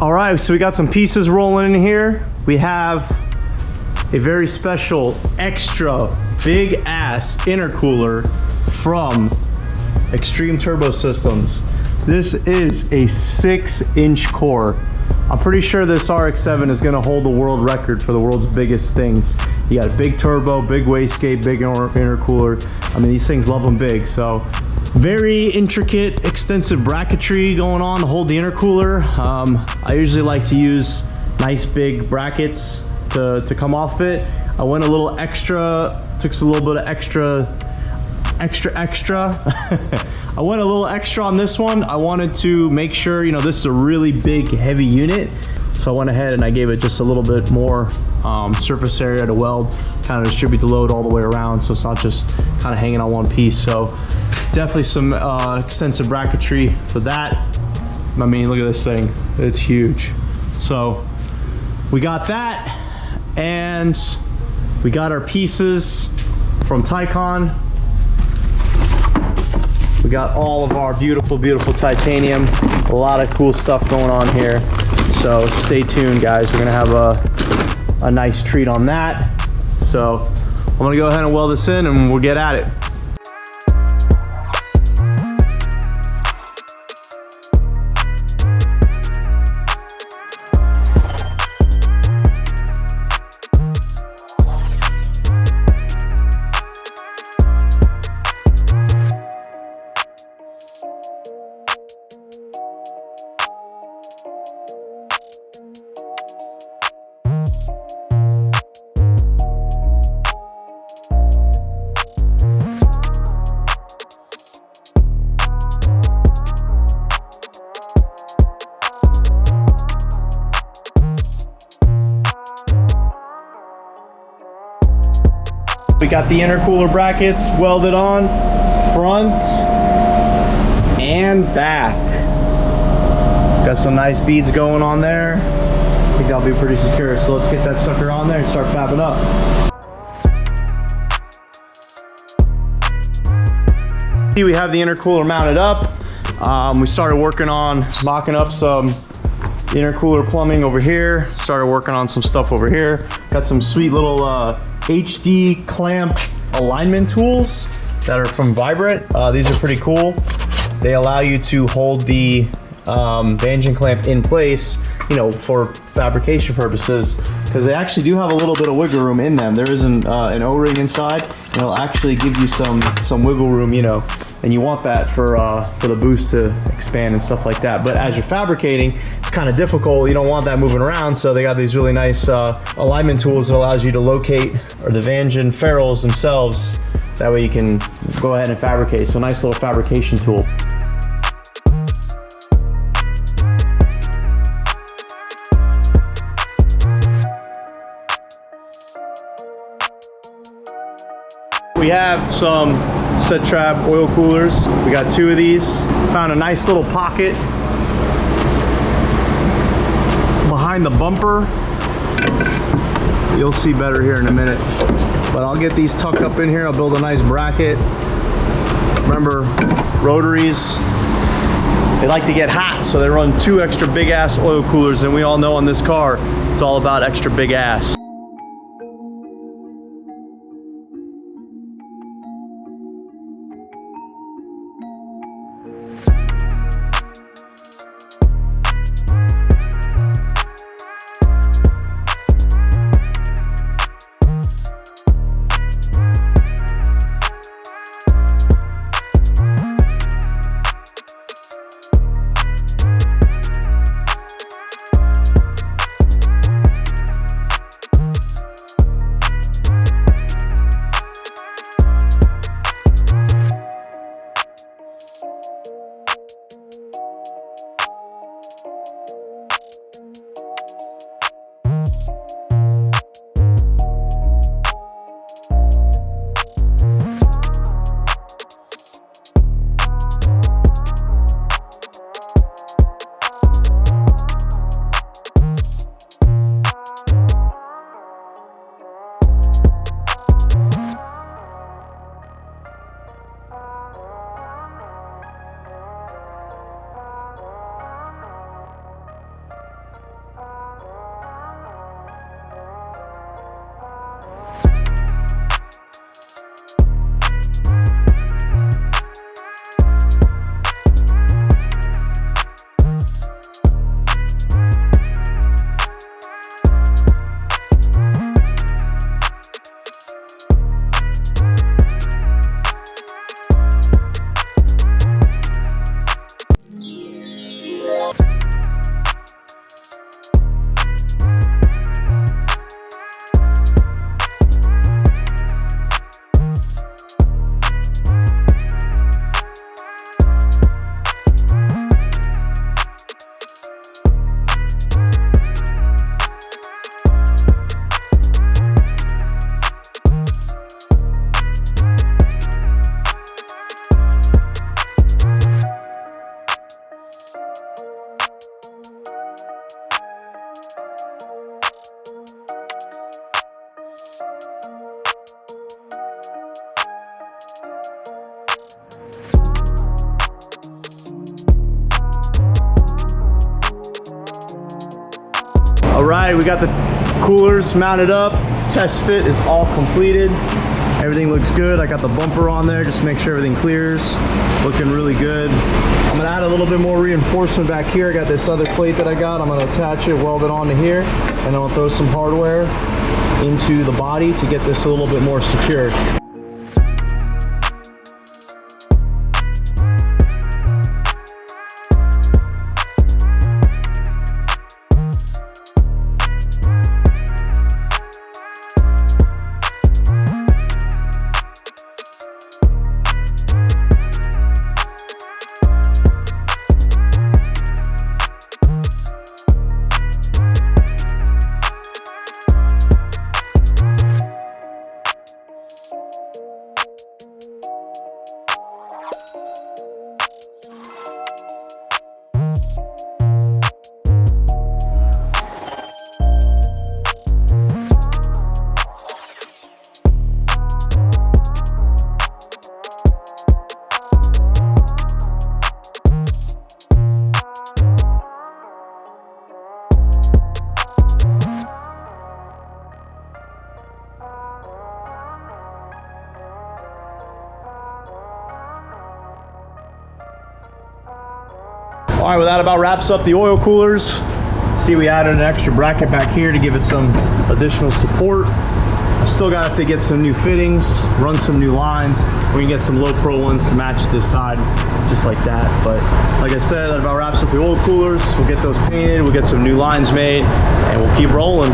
All right, so we got some pieces rolling in here. We have a very special, extra big ass intercooler from Extreme Turbo Systems. This is a 6-inch core. I'm pretty sure this RX-7 is gonna hold the world record for the world's biggest things. You got a big turbo, big wastegate, big intercooler. I mean, these things love them big, so very intricate, extensive bracketry going on to hold the intercooler. I usually like to use nice big brackets to come off it. I went a little extra, took a little bit of extra. I went a little extra on this one. I wanted to make sure, you know, this is a really big, heavy unit. So I went ahead and I gave it just a little bit more surface area to weld, kind of distribute the load all the way around so it's not just kind of hanging on one piece. So definitely some extensive bracketry for that. I mean, look at this thing, it's huge. So we got that, and we got our pieces from Tycon. We got all of our beautiful, beautiful titanium. A lot of cool stuff going on here. So stay tuned, guys. We're gonna have a nice treat on that. So I'm gonna go ahead and weld this in and we'll get at it. We got the intercooler brackets welded on front and back. Got some nice beads going on there. I think that'll be pretty secure. So let's get that sucker on there and start fabbing up. See, we have the intercooler mounted up. We started working on mocking up some intercooler plumbing over here. Started working on some stuff over here. Got some sweet little HD clamp alignment tools that are from Vibrant. These are pretty cool. They allow you to hold the engine clamp in place, you know, for fabrication purposes, because they actually do have a little bit of wiggle room in them. There is an O-ring inside, and it'll actually give you some wiggle room, you know, and you want that for the boost to expand and stuff like that. But as you're fabricating, it's kind of difficult. You don't want that moving around, so they got these really nice alignment tools that allows you to locate the engine ferrules themselves. That way you can go ahead and fabricate. So nice little fabrication tool. We have some set trap oil coolers. We got 2 of these. Found a nice little pocket behind the bumper. You'll see better here in a minute. But I'll get these tucked up in here. I'll build a nice bracket. Remember, rotaries, they like to get hot, so they run 2 extra big ass oil coolers, and we all know on this car, it's all about extra big ass. All right, we got the coolers mounted up. Test fit is all completed. Everything looks good. I got the bumper on there just to make sure everything clears. Looking really good. I'm gonna add a little bit more reinforcement back here. I got this other plate that I got. I'm gonna attach it, weld it onto here, and I'll throw some hardware into the body to get this a little bit more secure. All right, well, that about wraps up the oil coolers. See, we added an extra bracket back here to give it some additional support. I still got to get some new fittings, run some new lines. We can get some low pro ones to match this side, just like that. But like I said, that about wraps up the oil coolers. We'll get those painted, we'll get some new lines made, and we'll keep rolling.